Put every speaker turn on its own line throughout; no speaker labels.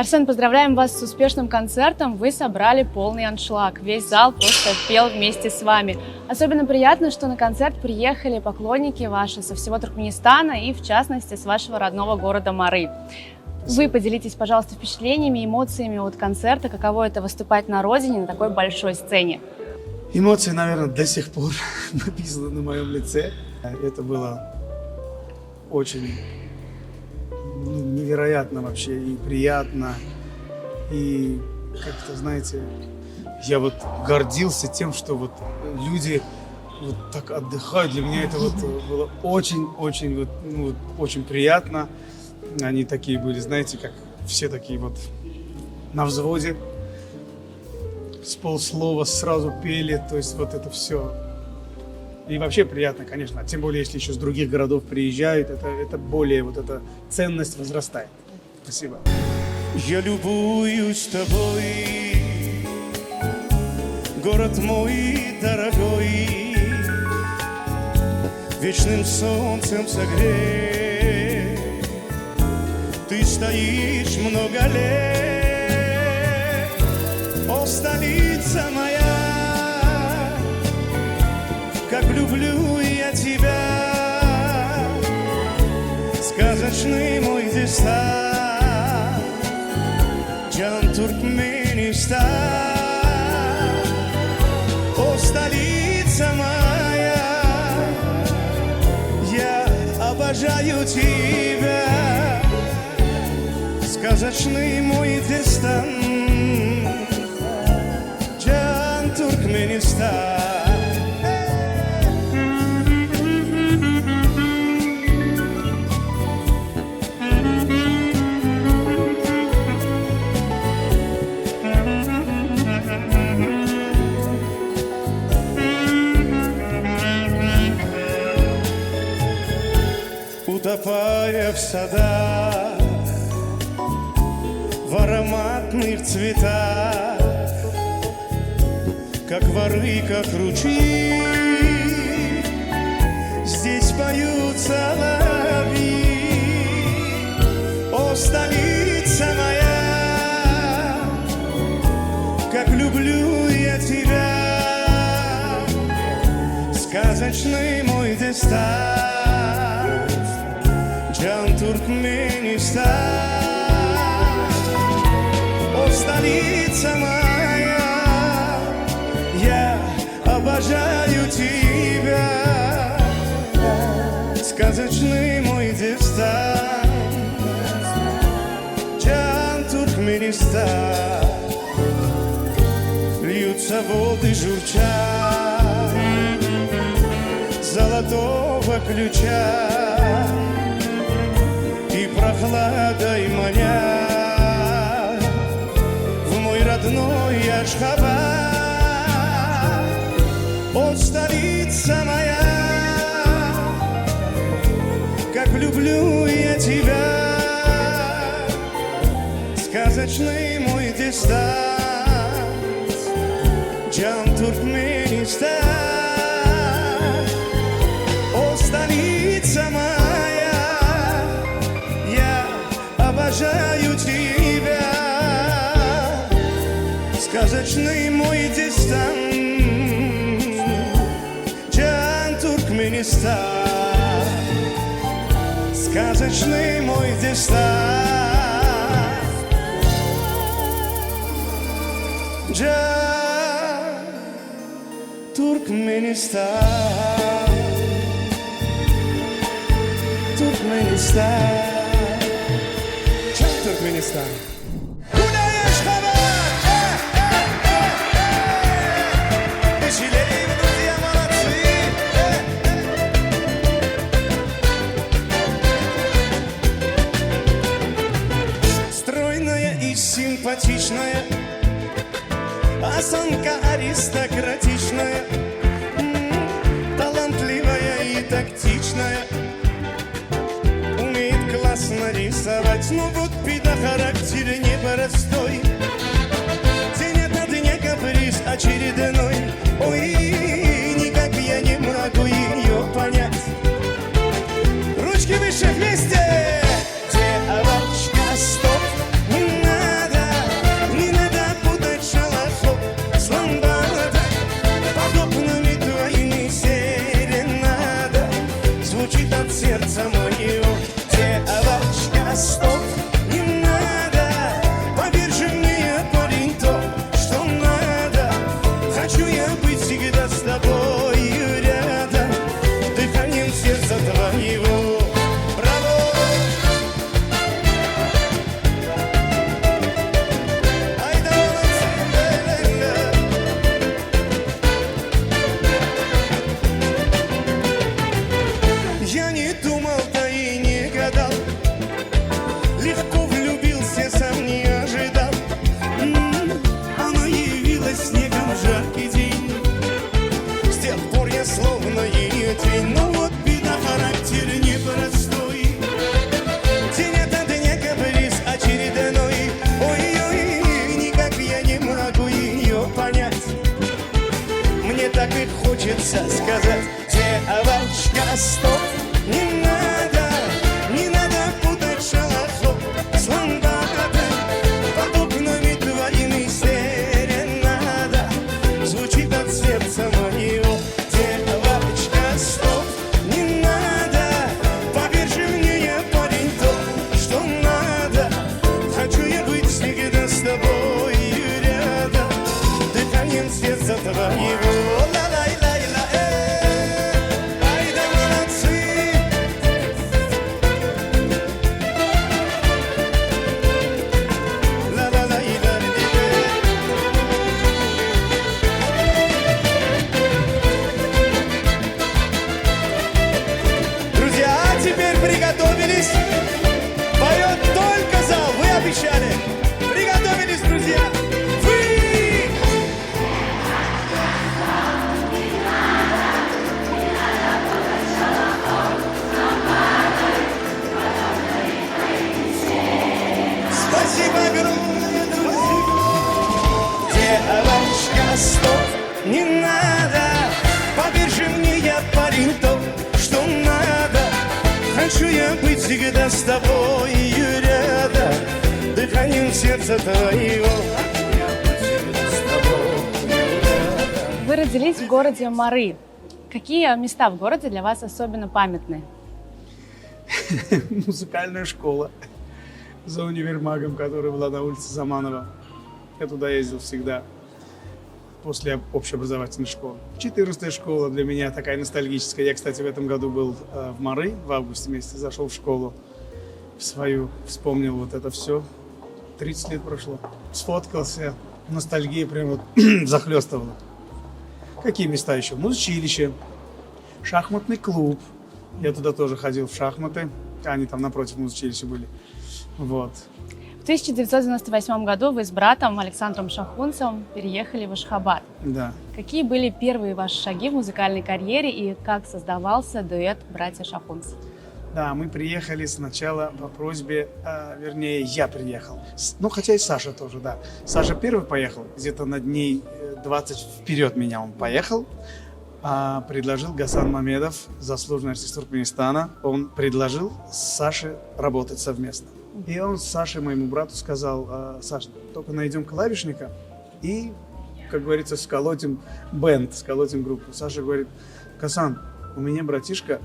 Арсен, поздравляем вас с успешным концертом. Вы собрали полный аншлаг. Весь зал просто пел вместе с вами. Особенно приятно, что на концерт приехали поклонники ваши со всего Туркменистана и, в частности, с вашего родного города Мары. Вы поделитесь, пожалуйста, впечатлениями, эмоциями от концерта. Каково это выступать на родине, на такой большой сцене?
Эмоции, наверное, до сих пор написаны на моем лице. Это было очень невероятно вообще и приятно. И как-то, знаете, я вот гордился тем, что вот люди вот так отдыхают. Для меня это вот было очень-очень вот, очень приятно. Они такие были, знаете, как все такие вот на взводе. С полслова сразу пели, то есть вот это все. И вообще приятно, конечно, тем более, если еще с других городов приезжают, это более вот эта ценность возрастает. Спасибо.
Я любуюсь тобой, город мой дорогой, вечным солнцем согрей. Ты стоишь много лет, о, столица моя. Как люблю я тебя, сказочный мой дистан, Джан Туркменистан. О, столица моя, я обожаю тебя, сказочный мой дистан, Джан Туркменистан. Утопая в садах, в ароматных цветах, как в арыках ручьи, здесь поют соловьи. О, столица моя, как люблю я тебя, сказочный мой дистан, Джан Туркменистан. О, столица моя, я обожаю тебя, сказочный мой дистан, Джан Туркменистан. Льются воды, журчат, золотого ключа, и прохладой манят в мой родной Ашхабад. О, столица моя, как люблю я тебя, сказочный мой дистант, Джан Туркменистан. О, столица моя, я обожаю тебя, сказочный мой дистант, Джан Туркменистан. Сказочный мой дистант, Джан Туркменистан. Туркменистан, Джан Туркменистан. Стройная и симпатичная, осанка аристократичная, талантливая и тактичная, умеет классно рисовать, но вот вида характер непростой. День ото дня каприз очередной, ой, никак я не могу ее понять. Ручки выше вместе, девочка, стоп, не надо. хочется сказать: девочка, стоп, не надо, не надо путать шалохов с ламбадой. Под окнами твоими серенада звучит от сердца моего. Девочка, стоп, не надо, поверь же мне, я парень тот, что надо. Хочу я быть всегда с тобой рядом, дыханием сердца твоего. Приготовились? Поет только зал, вы обещали. Приготовились, друзья? Вы! Спасибо огромное, друзья. Девочка, стоп, не надо. Поверь же мне, я парень тот, что надо. Хочу я быть всегда с тобой рядом, дыханием сердца твоего.
Вы родились в городе Мары. Какие места в городе для вас особенно памятны?
Музыкальная школа за универмагом, которая была на улице Заманова. Я туда ездил всегда после общеобразовательной школы. 14-я школа для меня такая ностальгическая. Я, кстати, в этом году был в Мары, в августе месяце зашел в школу свою, вспомнил вот это все. 30 лет прошло. Сфоткался, ностальгия прям вот захлестывала. Какие места еще? Музучилище, шахматный клуб. Я туда тоже ходил в шахматы. Они там напротив музучилища были. Вот.
В 1998 году вы с братом Александром Шахунцевым переехали в Ашхабад.
Да.
Какие были первые ваши шаги в музыкальной карьере и как создавался дуэт «Братья Шахунц»?
Да, мы приехали сначала по просьбе, вернее, я приехал. Ну, хотя и Саша тоже, да. Саша первый поехал, где-то на дней 20 вперед меня он поехал. Предложил Гасан Мамедов, заслуженный артист Туркменистана. Он предложил с Сашей работать совместно. И он с Сашей, моему брату, сказал: Саша, только найдем клавишника и, как говорится, сколотим бенд, сколотим группу. Саша говорит: Гасан, у меня братишка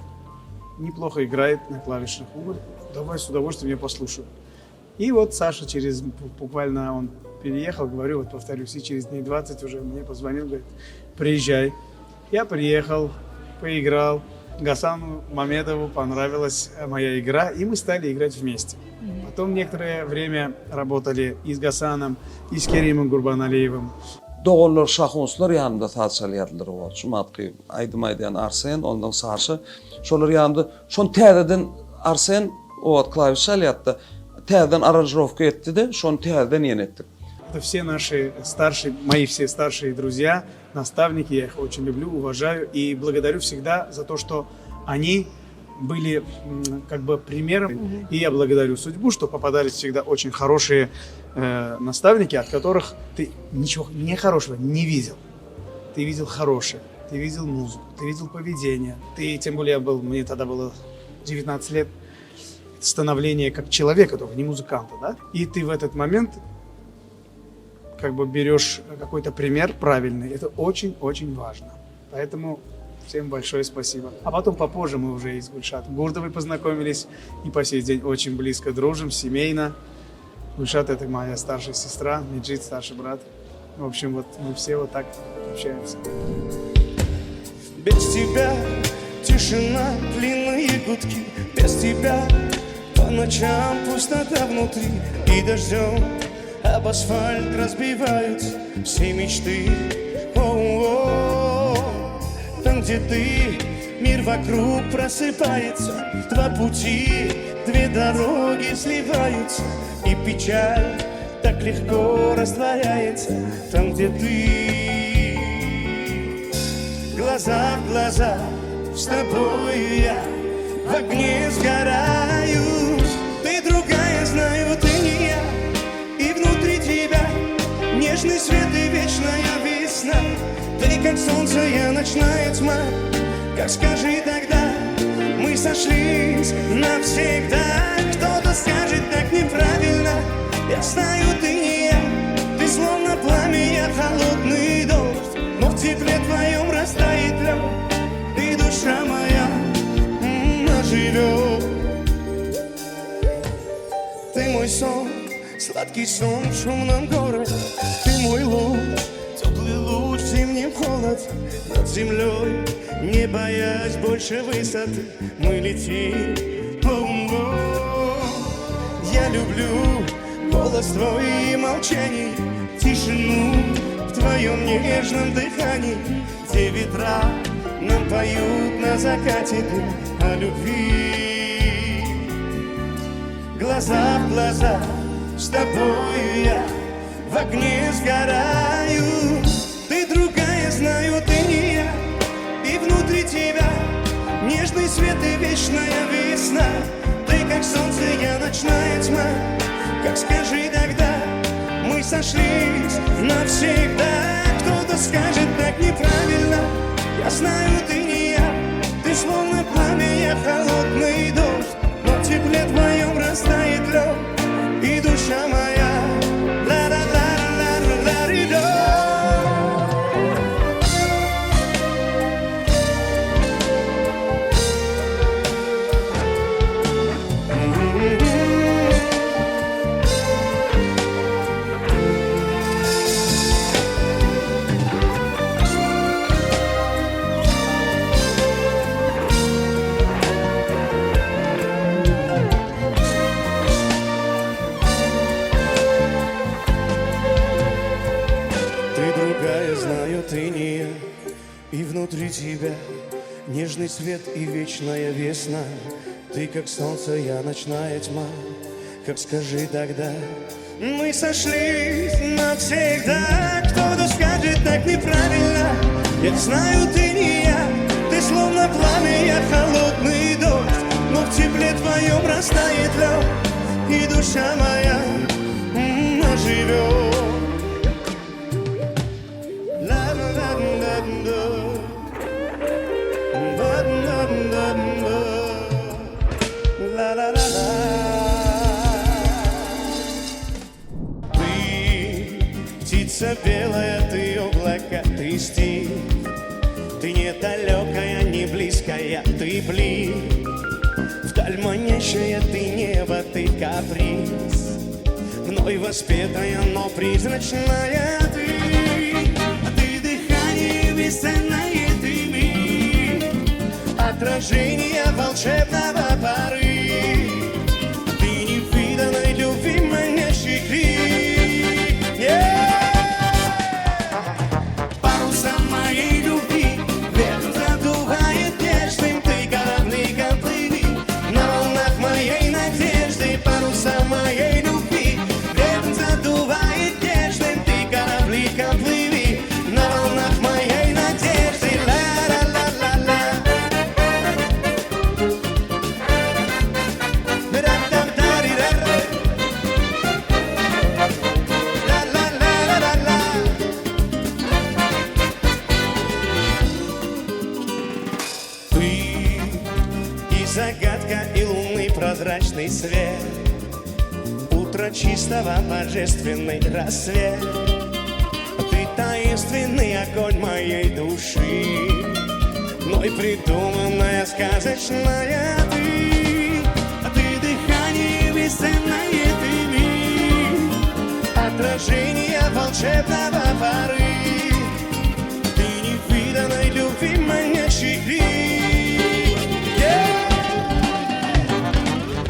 неплохо играет на клавишах. Он говорит: давай с удовольствием, я послушаю. И вот Саша буквально он переехал, говорю, вот повторюсь, и через дней 20 уже мне позвонил, говорит: приезжай. Я приехал, поиграл. Гасану Мамедову понравилась моя игра, и мы стали играть вместе. Потом некоторое время работали и с Гасаном, и с Керимом Гурбаналиевым.
Doğullar şahonslar yanında tatsaliyatları var. Şumatqı aydımaydayan Arsen, ondan Saşa. Şolar yanında, şon təzədən Arsen o klaviş çalıyatdı. Təzədən aranjirovka etdi de, şon təzədən yeni etdik.
Это все наши старшие, мои все старшие друзья, наставники, я их очень люблю, уважаю и благодарю всегда за то, что они были как бы примером. И я благодарю судьбу, что попадались всегда очень хорошие наставники, от которых ты ничего нехорошего не видел. Ты видел хорошее, ты видел музыку, ты видел поведение. Ты, тем более, мне тогда было 19 лет, становление как человека, только не музыканта, да? И ты в этот момент как бы берешь какой-то пример правильный. Это очень-очень важно. Поэтому всем большое спасибо. А потом попозже мы уже и с Гульшатом Гурдовой познакомились. И по сей день очень близко дружим, семейно. Гульшат — это моя старшая сестра, Меджид — старший брат. В общем, вот мы все вот так общаемся.
Без тебя тишина, длинные гудки. Без тебя по ночам пустота внутри. И дождем об асфальт разбиваются все мечты. О-о-о. Там, где ты, мир вокруг просыпается. Два пути, две дороги сливаются. И печаль так легко растворяется. Там, где ты, глаза в глаза, с тобой я в огне сгораю. Ты другая, знаю, ты не я. И внутри тебя нежный свет и вечная весна. Ты как солнце, я ночная тьма. Как скажи тогда, мы сошлись навсегда. Кто-то скажет так неправильно, я знаю, ты не я. Ты словно пламя, я холодный дождь, но в тепле твоем растает лед. Ты душа моя оживет. Ты мой сон, сладкий сон в шумном городе. Ты мой луч, теплый луч в зимнем холод. Над землей, не боясь больше высоты, мы летим. Я люблю голос твой и молчание, тишину в твоем нежном дыхании, где ветра нам поют на закате о любви. Глаза в глаза с тобою я в огне сгораю. Ты другая, знаю, ты не я. И внутри тебя нежный свет и вечная весна. Ты как солнце, я ночная тьма. Как скажи тогда, мы сошлись навсегда. Кто-то скажет так неправильно, я знаю, ты не я. Ты словно пламя, я холодный дождь, но в тепле твоем растает лед. И душа моя ла-ла-ла-ла-ла-ла-ла-ла. Ты не я, и внутри тебя нежный свет и вечная весна. Ты как солнце, я ночная тьма. Как скажи тогда, мы сошлись навсегда. Кто-то скажет так неправильно, я знаю, ты не я. Ты словно пламя, я холодный дождь, но в тепле твоем растает лед. И душа моя оживет. Ты птица белая, ты облако, ты стих. Ты не далекая, не близкая, ты блик. Вдаль манящая, ты небо, ты каприз. Мной воспетая, но призрачная ты. Ты дыхание бесценное, ты миг. Отражение волшебного поры. Ты невиданной любви манящий крик. Паруса моей любви ветер задувает нежным. Ты корабликом плыви на волнах моей надежды. Паруса моей любви ветер задувает нежным. Ты корабликом плыви на волнах моей надежды. Ла-ла-ла-ла-ла. Ты и загадка, и лунный прозрачный свет. Утро чистого, божественный рассвет. Ты таинственный огонь моей души, мной придуманная сказочная ты. Ты дыхание бесценное, ты миг. Отражение волшебного поры. Ты невиданной любви манящий крик.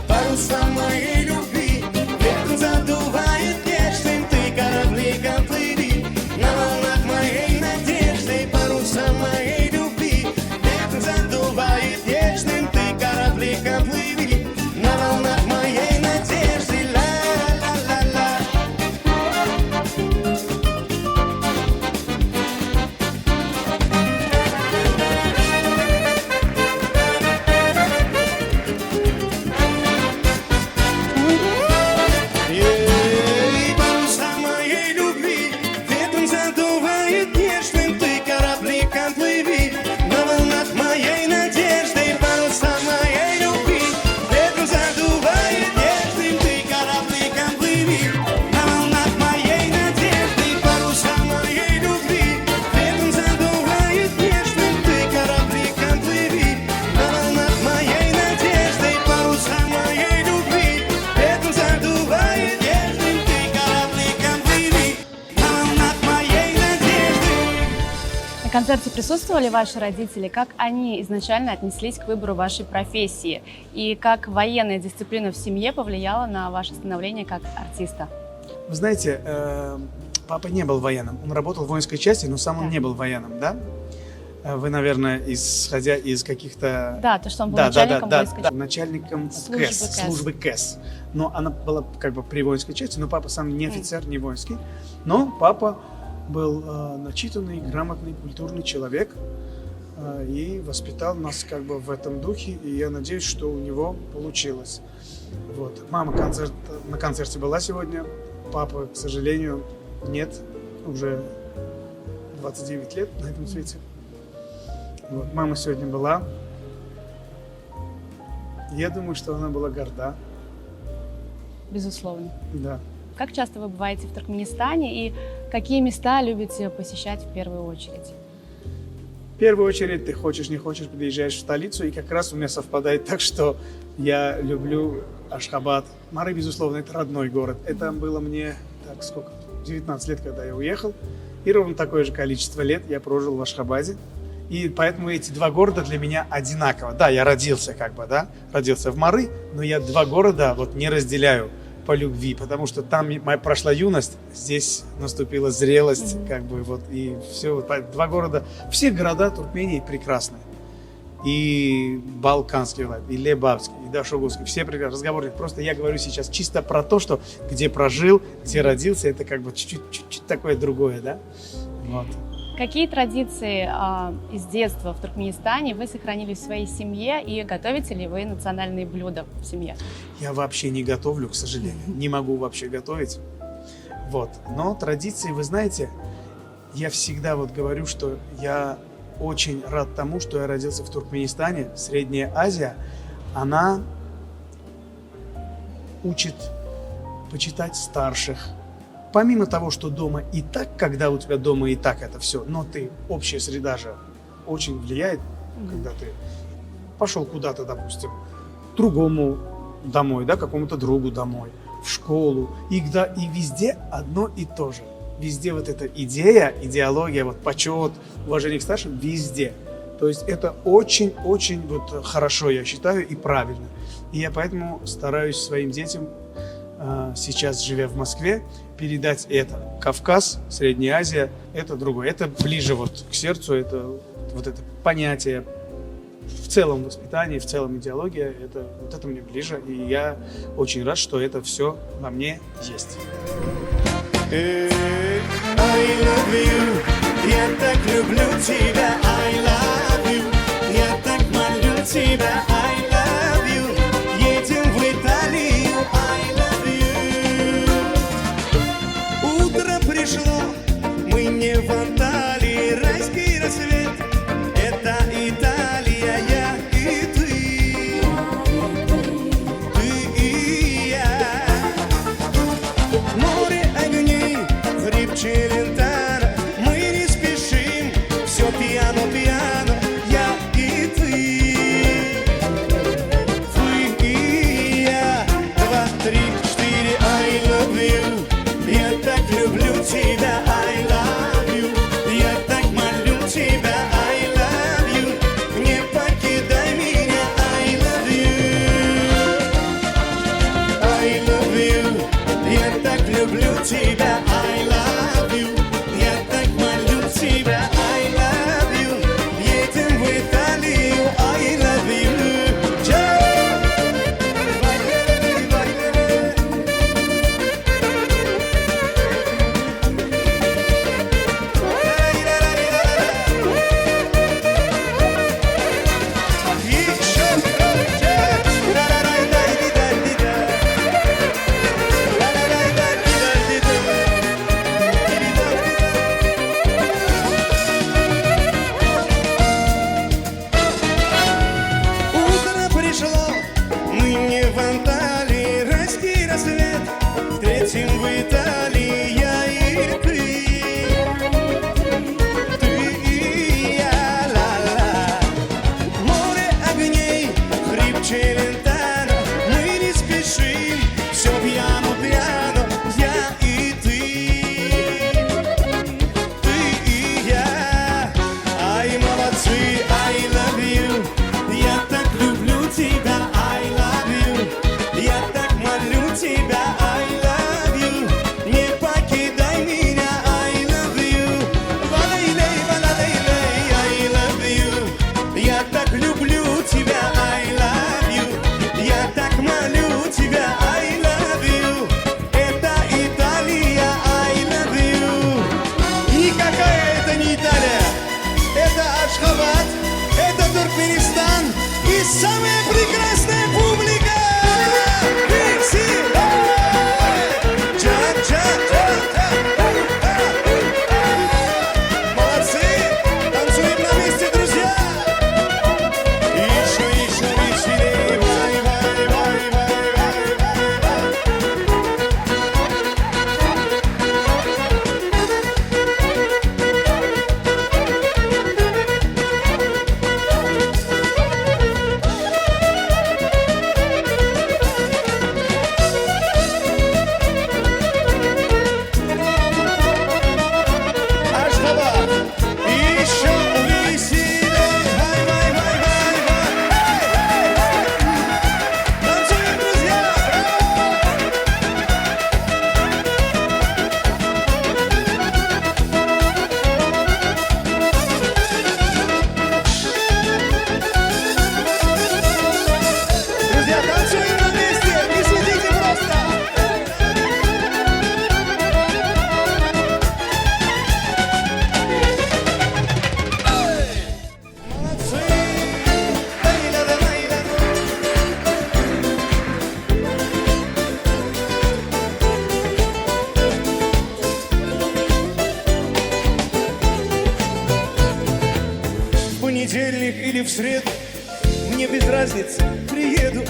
Паруса моей любви ветер задувает нежным. Ты корабликом плыви на волнах моей надежды. Паруса моей любви ветер задувает нежным. Ты корабликом плыви на волнах моей надежды. Ла-ла-ла-ла.
На концерте присутствовали ваши родители? Как они изначально отнеслись к выбору вашей профессии? И как военная дисциплина в семье повлияла на ваше становление как артиста?
Вы знаете, папа не был военным. Он работал в воинской части, но сам он
Да.
не был военным, да? Вы, наверное, исходя из каких-то...
Да, то, что он был начальником воинской части.
начальником
Службы
КЭС,
КЭС.
службы КЭС. Но она была как бы при воинской части, но папа сам не офицер, не воинский. Но папа был начитанный, грамотный, культурный человек и воспитал нас как бы в этом духе, и я надеюсь, что у него получилось. Вот. Мама на концерте была сегодня, папа, к сожалению, нет, уже 29 лет на этом свете. Вот. Мама сегодня была. Я думаю, что она была горда.
Безусловно.
Да.
Как часто вы бываете в Туркменистане и какие места любите посещать в первую очередь?
В первую очередь, ты хочешь, не хочешь, приезжаешь в столицу, и как раз у меня совпадает так, что я люблю Ашхабад. Мары, безусловно, это родной город. Это было мне, 19 лет, когда я уехал, и ровно такое же количество лет я прожил в Ашхабаде. И поэтому эти два города для меня одинаково. Да, я родился родился в Мары, но я два города не разделяю по любви, потому что там моя прошла юность, здесь наступила зрелость, и все. Два города, все города Туркмении прекрасны. И Балканский, и Лебавский, и Дашогузский, все прекрасны, разговоры. Просто я говорю сейчас чисто про то, что где прожил, где родился, это чуть-чуть такое другое, да? Вот.
Какие традиции из детства в Туркменистане вы сохранили в своей семье и готовите ли вы национальные блюда в семье?
Я вообще не готовлю, к сожалению. Не могу вообще готовить. Но традиции, вы знаете, я всегда говорю, что я очень рад тому, что я родился в Туркменистане. Средняя Азия, она учит почитать старших. Помимо того, что дома и так, когда у тебя дома и так это все, но общая среда же очень влияет, когда ты пошел куда-то, допустим, другому домой, какому-то другу домой, в школу, и везде одно и то же. Везде эта идеология, почет, уважение к старшим, везде. То есть это очень-очень хорошо, я считаю, и правильно. И я поэтому стараюсь своим детям, сейчас живя в Москве, передать это. Кавказ, Средняя Азия, это другое. Это ближе к сердцу, это это понятие. В целом воспитание, в целом идеология, это мне ближе. И я очень рад, что это все во мне есть.
I love you, я так люблю тебя, I love you, я так молю тебя, I love you, едем в Италию, I love you. Утро пришло, мы не в Анталии, райский рассвет, это Италия, я и ты и я. Море огней, хрип Челентано, мы не спешим, все пьяно-пьяно, я и ты и я. 2, 3, 4, I love you, я так люблю тебя, I love you, я так молю тебя, I love you, не покидай меня, I love you, я так люблю тебя, I love you, я так молю тебя, I love you, едем в Италию, I love you. самая прекрасная публика! Весело! Молодцы! Танцуем на месте, друзья! Еще веселее! Вай, вай, вай, вай, вай, вай, вай. Ашхабад! Еще веселее! Вай, вай, вай, вай, вай! Танцуем, друзья! Друзья, танцуем на месте! Не сидите просто! Молодцы! Дай-да-да-дай-да. В понедельник или в среду мне без разницы, приеду,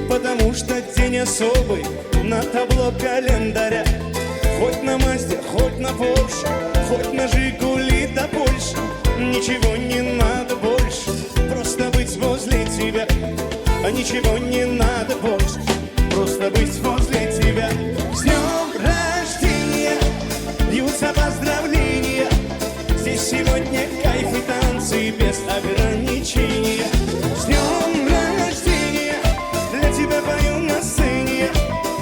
потому что день особый на табло календаря. Хоть на Мазде, хоть на Порше, хоть на Жигули да больше, ничего не надо больше, просто быть возле тебя. А ничего не надо больше, просто быть возле тебя. С днем рождения льются поздравления, здесь сегодня кайф и танцы без ограничения. С днем рождения для тебя пою на сцене,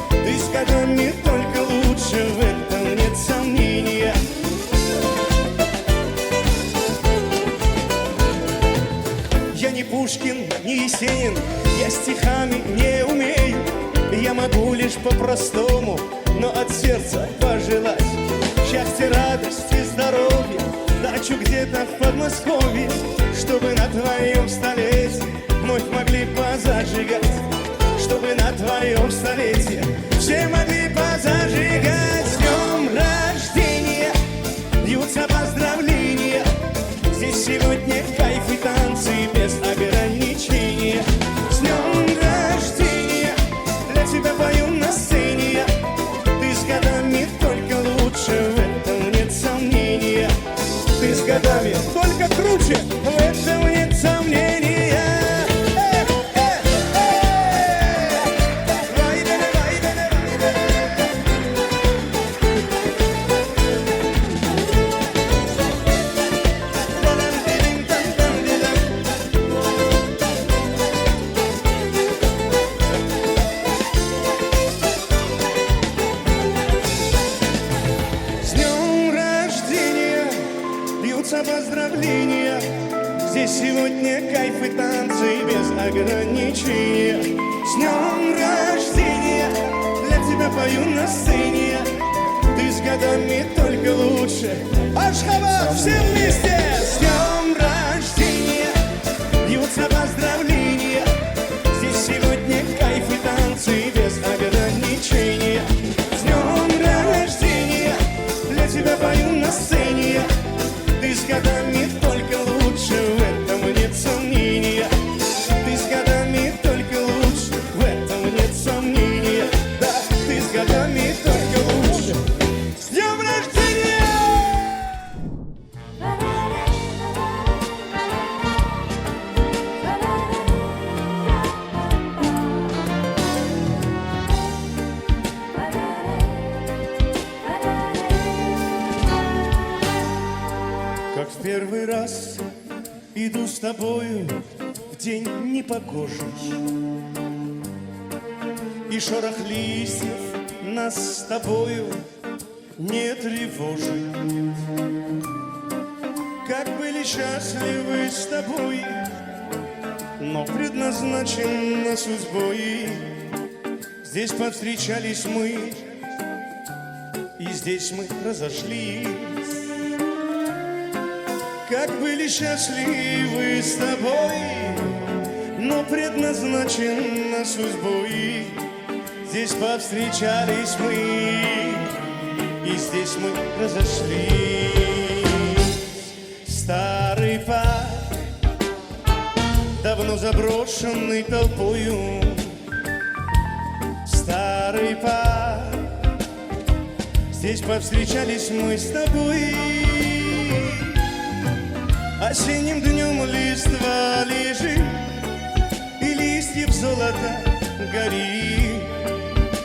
ты с годами только лучше, в этом нет сомнения. Я не Пушкин, не Есенин, я стихами не умею. Я могу лишь по-простому, но от сердца пожелать счастья, радости, здоровья, дачу где-то в Подмосковье, чтобы на твоем столетии вновь могли позажигать, чтобы на твоем столетии все могли позажигать. С днем рождения льются поздравления, здесь сегодня кайф и танцы без ограничения. С днем рождения для тебя пою на сцене я, ты с годами только лучше, в этом нет сомнения. Ты с годами только круче, в этом нет сомнения. С днем рождения льются поздравления, здесь сегодня кайф и танцы без ограничения. С днем рождения для тебя пою на сцене, ты с годами только лучше. Ашхабад, все вместе! С днем рождения льются поздравления, здесь сегодня кайф и танцы без ограничения. С днем рождения для тебя пою на сцене, ты с годами только лучше, в этом нет сомнения. Ты с годами только лучше, в этом нет сомнения. Да, ты с годами только лучше. С днем рождения! Как в первый раз иду с тобою в день непогожий, и шорох листьев нас с тобою не тревожит. Как были счастливы с тобой, но предназначено судьбой. Здесь повстречались мы, и здесь мы разошлись. Как были счастливы с тобой, но предназначена судьбой. Здесь повстречались мы, и здесь мы разошлись. Старый парк, давно заброшенный толпою. Старый парк, здесь повстречались мы с тобой. Осенним днем листва лежит, и листьев золото горит.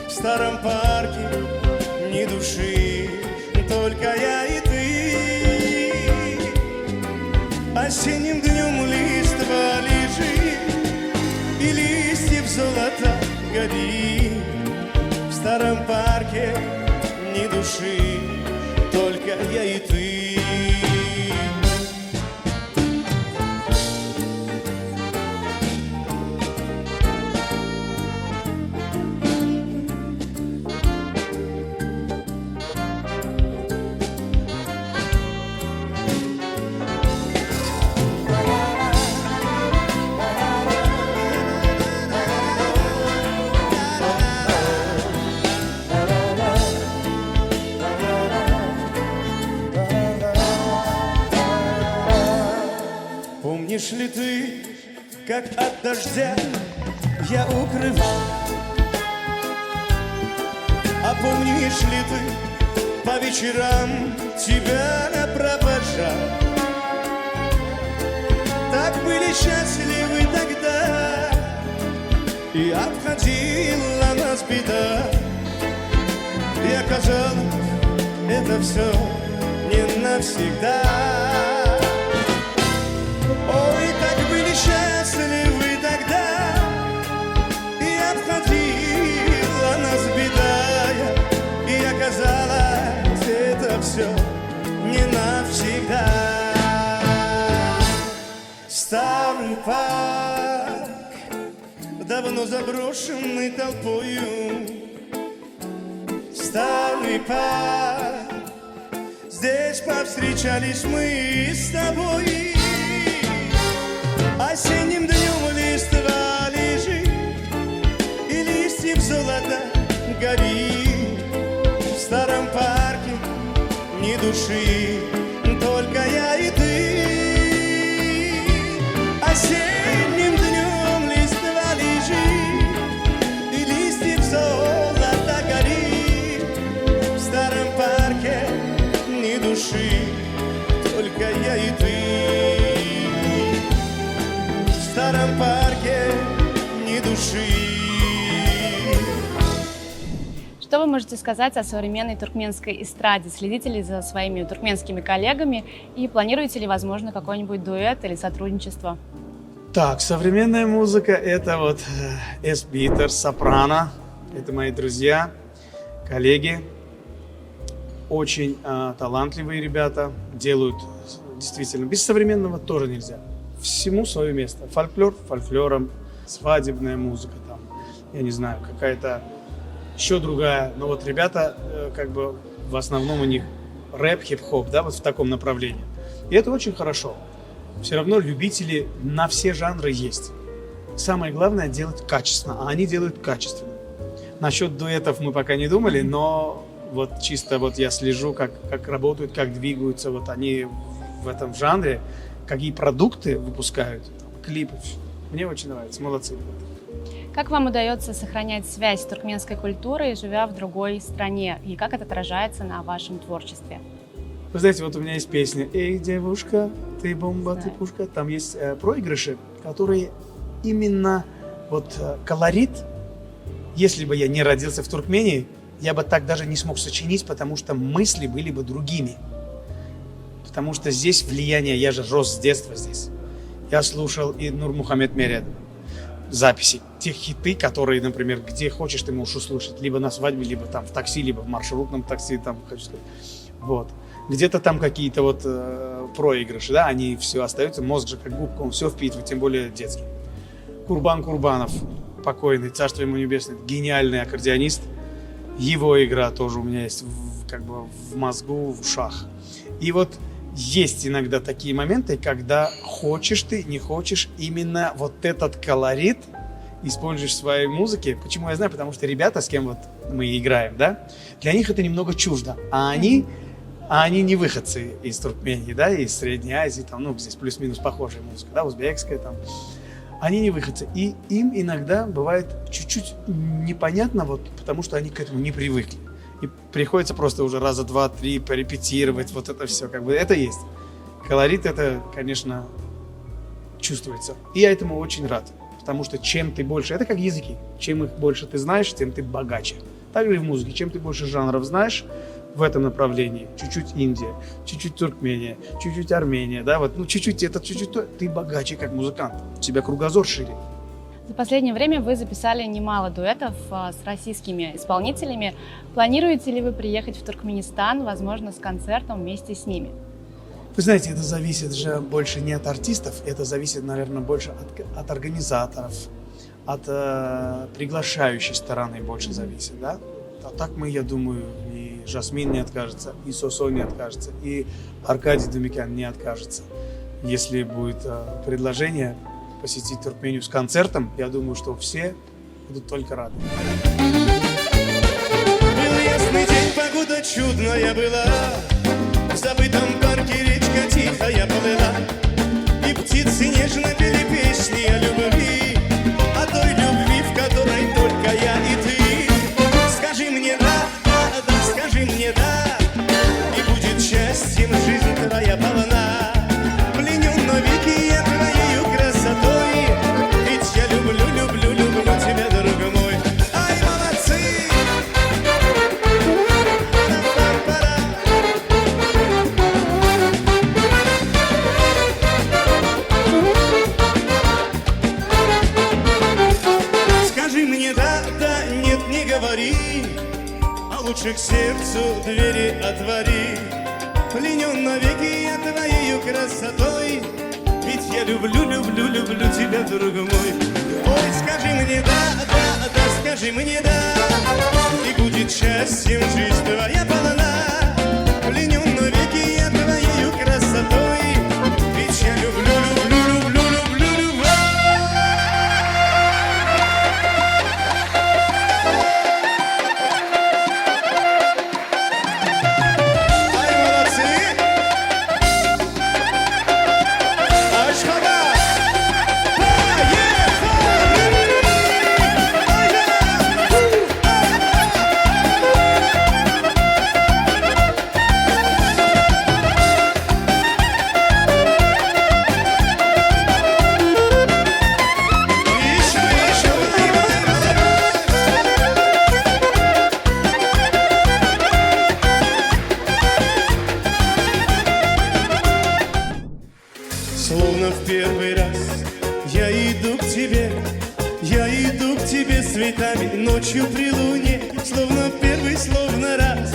В старом парке ни души, только я и ты. Осенним днем листва лежит, и листьев золото горит. В старом парке ни души, только я и ты. Помнишь ли ты, как от дождя я укрывал? А помнишь ли ты, по вечерам тебя провожал? Так были счастливы тогда, и обходила нас беда. И оказалось, это все не навсегда. Ой, так были счастливы тогда, и обходила нас беда. И оказалось, это все не навсегда. Старый парк, давно заброшенный толпою. Старый парк, здесь повстречались мы с тобой. Осенним днем листва лежит, и листьев золото горит. В старом парке ни души, только я и ты. Осенним днем листва лежит, и листьев золото горит. В старом парке ни души, только я и ты. В старом парке ни души.
Что вы можете сказать о современной туркменской эстраде? Следите ли за своими туркменскими коллегами и планируете ли, возможно, какой-нибудь дуэт или сотрудничество?
Так, современная музыка — это вот Эс-Битер, Сопрано. Это мои друзья, коллеги. Очень талантливые ребята. Делают действительно. Без современного тоже нельзя. Всему свое место. Фольклор фольклором, свадебная музыка, там, я не знаю, какая-то еще другая. Но вот ребята, как бы в основном у них рэп, хип-хоп, да, вот в таком направлении. И это очень хорошо. Все равно любители на все жанры есть. Самое главное делать качественно, а они делают качественно. Насчет дуэтов мы пока не думали, но вот чисто вот я слежу, как работают, как двигаются вот они в этом жанре, какие продукты выпускают, клипы. Мне очень нравится, молодцы.
Как вам удается сохранять связь с туркменской культурой, живя в другой стране? И как это отражается на вашем творчестве?
Вы знаете, вот у меня есть песня «Эй, девушка, ты бомба, ты пушка». Там есть проигрыши, которые именно вот колорит. Если бы я не родился в Туркмении, я бы так даже не смог сочинить, потому что мысли были бы другими. Потому что здесь влияние, я же рос с детства здесь. Я слушал и Нурмухамед Меред записи, те хиты, которые, например, где хочешь, ты можешь услышать, либо на свадьбе, либо там в такси, либо в маршрутном такси, там, хочу сказать. Вот. Где-то там какие-то вот проигрыши, да, они все остаются, мозг же как губка, он все впитывает, тем более детский. Курбан Курбанов, покойный, царство ему небесное, гениальный аккордеонист. Его игра тоже у меня есть как бы в мозгу, в ушах. И вот есть иногда такие моменты, когда хочешь ты, не хочешь, именно вот этот колорит используешь в своей музыке. Почему я знаю? Потому что ребята, с кем вот мы играем, да, для них это немного чуждо. А они не выходцы из Туркмении, да, из Средней Азии, там, ну, здесь плюс-минус похожая музыка, да, узбекская там. Они не выходцы. И им иногда бывает чуть-чуть непонятно, вот, потому что они к этому не привыкли. И приходится просто уже раза два-три порепетировать вот это все. Как бы это есть. Колорит это, конечно, чувствуется. И я этому очень рад. Потому что чем ты больше, это как языки, чем их больше ты знаешь, тем ты богаче. Также и в музыке, чем ты больше жанров знаешь в этом направлении, чуть-чуть Индия, чуть-чуть Туркмения, чуть-чуть Армения, да, вот, ну чуть-чуть это, чуть-чуть то, ты богаче как музыкант, у тебя кругозор шире.
За последнее время вы записали немало дуэтов с российскими исполнителями. Планируете ли вы приехать в Туркменистан, возможно, с концертом вместе с ними?
Вы знаете, это зависит же больше не от артистов, это зависит, наверное, больше от организаторов, от приглашающей стороны больше зависит, да? А так мы, я думаю, и Жасмин не откажется, и Сосо не откажется, и Аркадий Думикян не откажется. Если будет предложение посетить Туркмению с концертом, я думаю, что все будут только рады.
Был ясный день, погода чудная была, в забытом парке речка тихая плыла, и птицы нежно пели песни о любви, о той любви, в которой только я и ты. Скажи мне да, да, да, скажи мне да, и будет счастьем жизнь твоя полна. Пленен навеки я твоею красотой, ведь я люблю, люблю, люблю тебя, друг мой. Ай, молодцы! Скажи мне да, да, нет, не говори, а лучше к сердцу двери отвори. Пленен навеки я твоею красотой, ведь я люблю, люблю, люблю тебя, друг мой. Ой, скажи мне да, да, да, скажи мне да, и будет счастьем жизнь твоя полна. Пленен навеки я твоею красотой, ведь я люблю, люблю, люблю, люблю, люблю. Ай, молодцы! Ашхабад! Словно в первый раз я иду к тебе, я иду к тебе с цветами ночью при луне, словно первый, словно раз,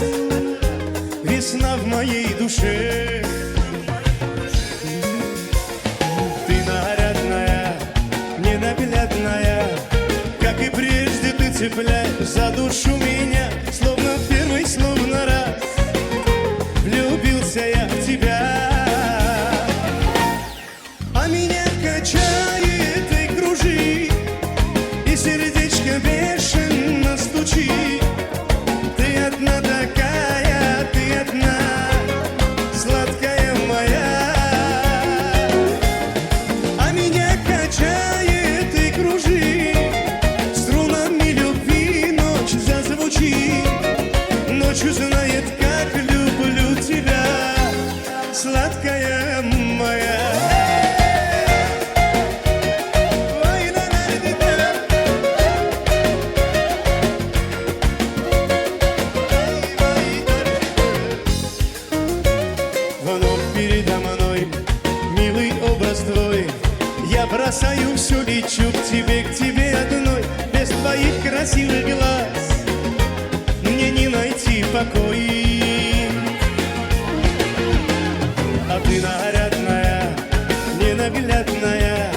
весна в моей душе. Ты нарядная, ненаглядная, как и прежде ты цепляешь за душу меня, словно первый, словно раз, влюбился я в тебя. А меня качает и кружит, и сердечко бешено стучит. Ты одна такая, ты одна, сладкая моя. А меня качает и кружит, струнами любви ночь зазвучит. Ночь узнает, как люблю тебя, сладкая моя. Передо мной милый образ твой, я бросаю все, лечу к тебе одной. Без твоих красивых глаз мне не найти покой. А ты нарядная, ненаглядная,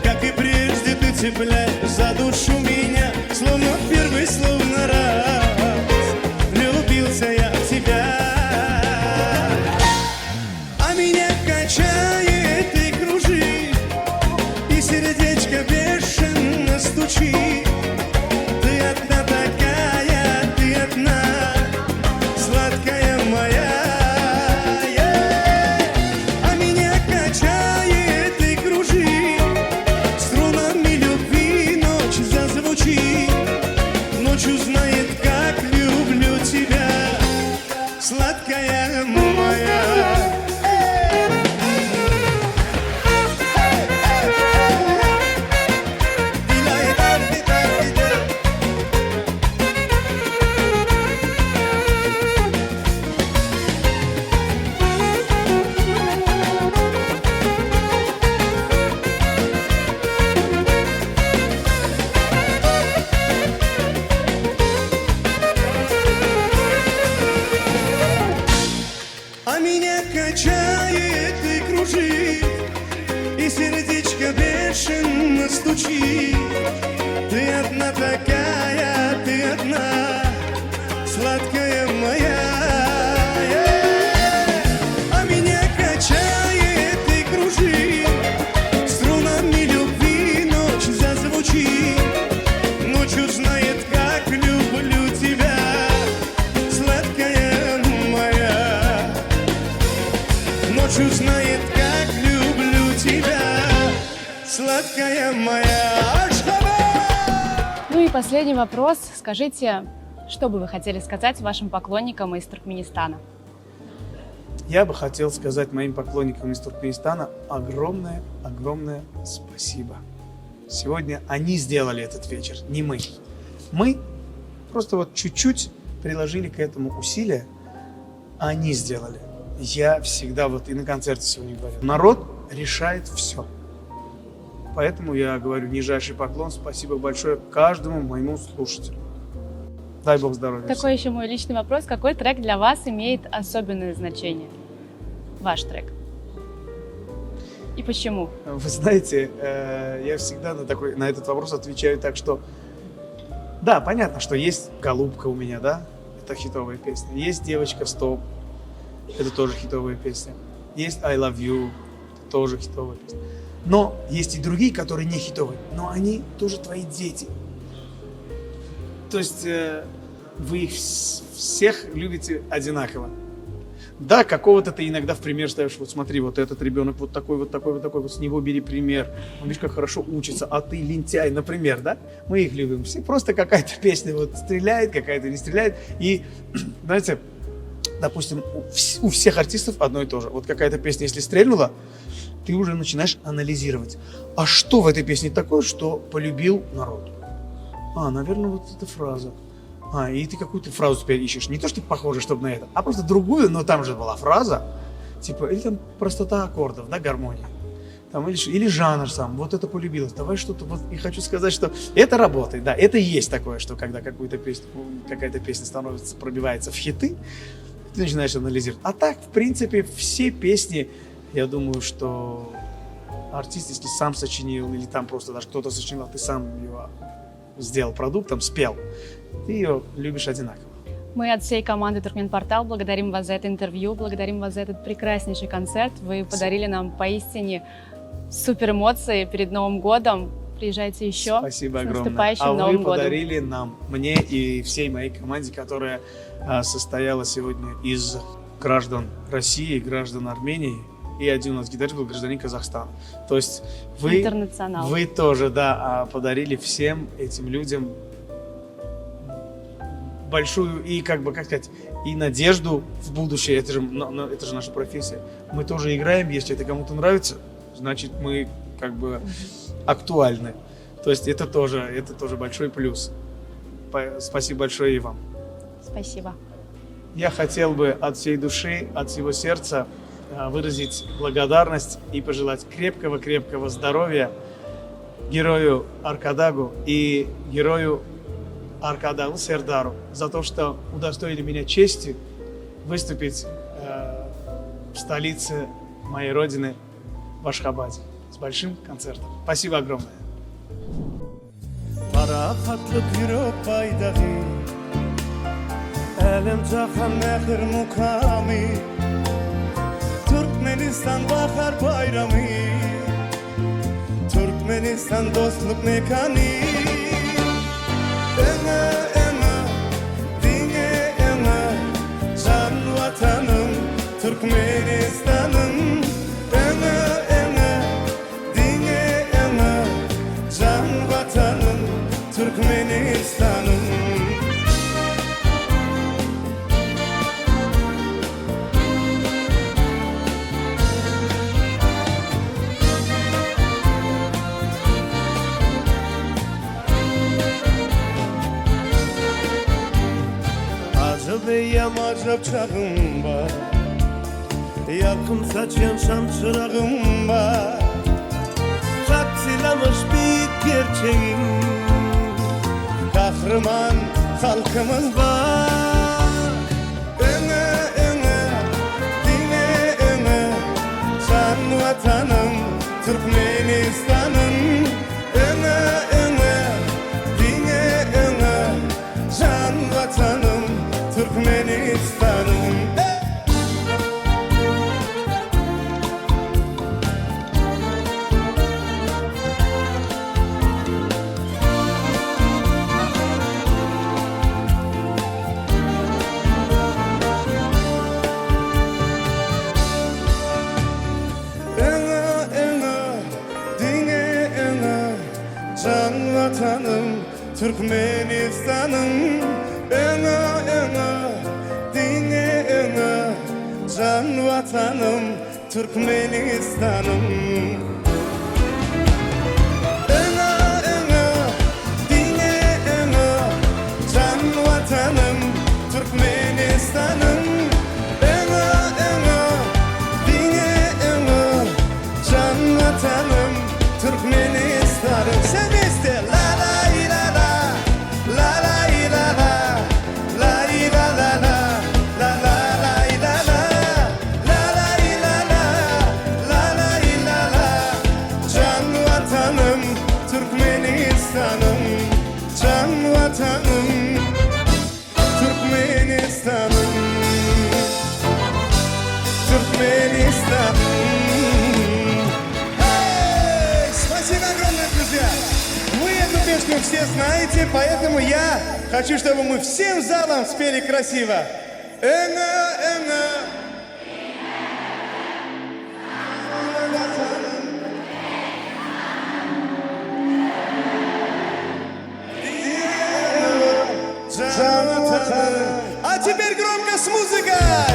как и прежде ты цепляешь за душу меня, словно первый, словно раз, влюбился я в тебя. А меня меня качает и кружит, и сердечко бешено стучит. Ты одна такая, ты одна, сладкая моя. А меня качает и кружит, струнами любви ночь зазвучит. Ночью знает, как люблю тебя, сладкая моя. Ночью знает, как люблю тебя, сладкая моя.
Ну и последний вопрос. Скажите, что бы вы хотели сказать вашим поклонникам из Туркменистана?
Я бы хотел сказать моим поклонникам из Туркменистана огромное спасибо. Сегодня они сделали этот вечер, не мы. Мы просто вот чуть-чуть приложили к этому усилия, а они сделали. Я всегда вот и на концерте сегодня говорю, народ решает все. Поэтому я говорю нижайший поклон, спасибо большое каждому моему слушателю. Дай Бог здоровья.
Такой еще мой личный вопрос. Какой трек для вас имеет особенное значение? Ваш трек. И почему?
Вы знаете, я всегда на этот вопрос отвечаю так, что да, понятно, что есть «Голубка» у меня, да, это хитовая песня. Есть «Девочка, стоп», это тоже хитовая песня. Есть «I love you», это тоже хитовая песня. Но есть и другие, которые не хитовые, но они тоже твои дети. То есть вы их всех любите одинаково. Да, какого-то ты иногда в пример ставишь, вот смотри, вот этот ребенок вот такой, вот с него бери пример. Он, видишь, как хорошо учится, а ты лентяй, например, да? Мы их любим. Все просто какая-то песня вот стреляет, какая-то не стреляет. И, знаете, допустим, у всех артистов одно и то же. Вот какая-то песня, если стрельнула, ты уже начинаешь анализировать. А что в этой песне такое, что полюбил народ? Наверное, вот эта фраза. И ты какую-то фразу теперь ищешь. Не то, что похоже, чтобы на это, а просто другую, но там же была фраза. Типа, или там простота аккордов, да, гармония. Там, или жанр сам. Вот это полюбилось. Давай что-то. Вот, и хочу сказать, что это работает. Да, это и есть такое, что когда какая-то песня пробивается в хиты, ты начинаешь анализировать. А так, в принципе, все песни, я думаю, что артист, если сам сочинил, или там просто даже кто-то сочинил, ты сам его сделал продуктом, спел, ты ее любишь одинаково.
Мы от всей команды Туркменпортал благодарим вас за это интервью, благодарим вас за этот прекраснейший концерт. Вы подарили нам поистине супер эмоции перед Новым годом. Приезжайте еще.
Спасибо огромное.
С наступающим Новым
вы
годом.
Подарили нам, мне и всей моей команде, которая состояла сегодня из граждан России, граждан Армении, и один у нас гитарист был гражданин Казахстана. То есть вы тоже, да, подарили всем этим людям большую и, и надежду в будущее. Это же наша профессия. Мы тоже играем, если это кому-то нравится, значит, мы актуальны. То есть это тоже большой плюс. Спасибо большое и вам.
Спасибо.
Я хотел бы от всей души, от всего сердца выразить благодарность и пожелать крепкого здоровья герою Аркадагу и герою Аркадагу Сердару за то, что удостоили меня чести выступить в столице моей родины, в Ашхабаде, с большим концертом. Спасибо огромное.
Türkmenistan bahar bayramı, Türkmenistan dostluk mekanı. Ena, dine ena, can vatanım Türkmenistan'ım. Ena, dine ena, can vatanım Türkmenistan'ım. Yamacap çağım var, yakın saçan şam çırağım var. Katsilamış bir gerçeğin, kahraman halkımız var. Öne, dine vatanım Türkmenistan'ım Öne öne dine öne can vatanım Türkmenistan'ım Can vatanım Türkmenistan'ım Öne öne dine öne Can vatanım Türkmenistan'ım Öne öne dine öne Can vatanım Türkmenistan'ım Öne öne dine öne Can vatanım Türkmenistan'ım Sen iste la la la la la la la la la la la la la la la la Can vatanım Türkmenistan'ım Can vatanım Türkmenistan'ım Türkmenistan'ım Спасибо огромное, друзья! Вы эту песню все знаете, поэтому я хочу, чтобы мы всем залом спели красиво. Эна, эна. А теперь громко с музыкой!